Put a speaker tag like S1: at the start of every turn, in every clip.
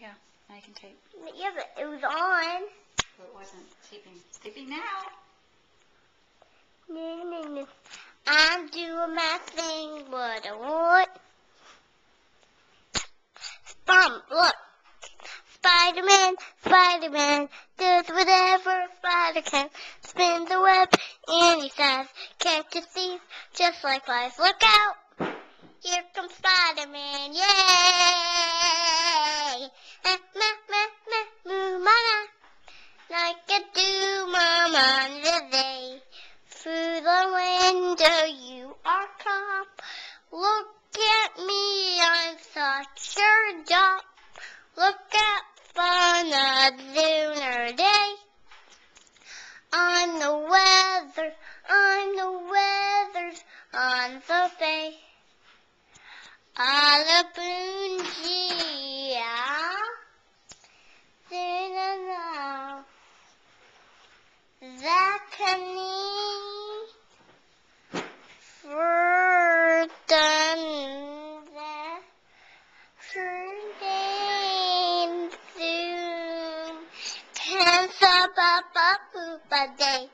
S1: go. Now you can tape.
S2: Yeah, but it was on.
S1: But it wasn't taping. It's taping now.
S2: No. I'm doing my thing, what I want. Look. Spider-Man does whatever a spider can. Spins the web any size. Can't you see? Just like flies. Look out! Here comes Spider-Man. Yay! Mama, like a do mama today. Through the window you are calm. Look at me, I'm such a doll. Look at fun a lunar day. I'm the weather on the bay. Alabungia. Zakani. Day.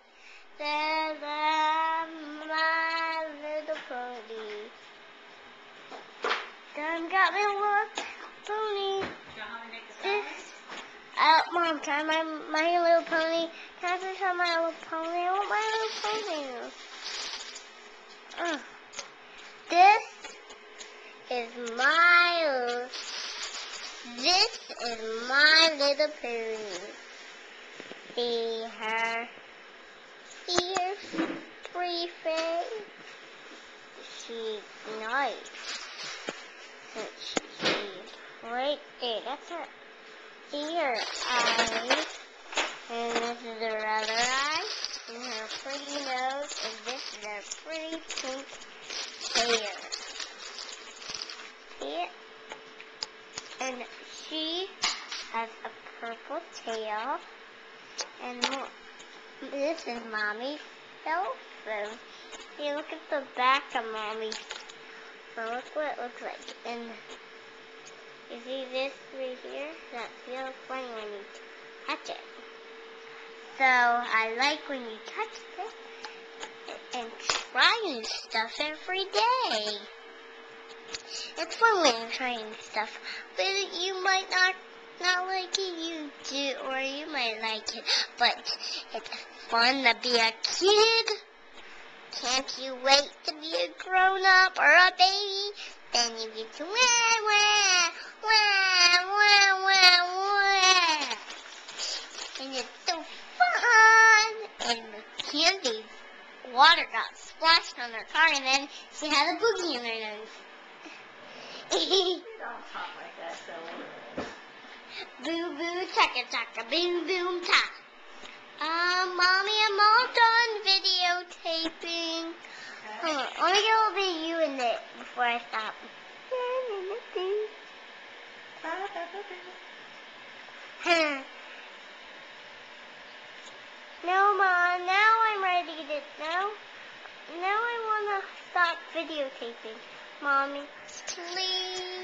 S2: There's my little pony. Done got me little pony. Mom, try my little pony. Can I just try my little pony? I want my little pony. This is my little pony. See her. Here's pretty face. She's nice. She's right there. That's her ear eyes. And this is her other eye. And her pretty nose. And this is her pretty pink hair. See it? And she has a purple tail. And this is Mommy's cell phone. See, look at the back of Mommy's phone. Look what it looks like. And you see this right here? That feels funny when you touch it. So I like when you touch it and try new stuff every day. It's fun when you're trying stuff, but you might not like it, you do, or you might like it, but it's fun to be a kid. Can't you wait to be a grown-up or a baby? Then you get to wah. And it's so fun. And the candy water got splashed on her car, and then she had a boogie in her nose.
S1: Don't talk like that, silly.
S2: Boo boo chaka chaka boom boom ta. Mommy, I'm all done videotaping.
S1: Okay.
S2: Hold on, let me get a little bit of you in it before I stop. No, Mom, now I'm ready to now I want to stop videotaping. Mommy, please.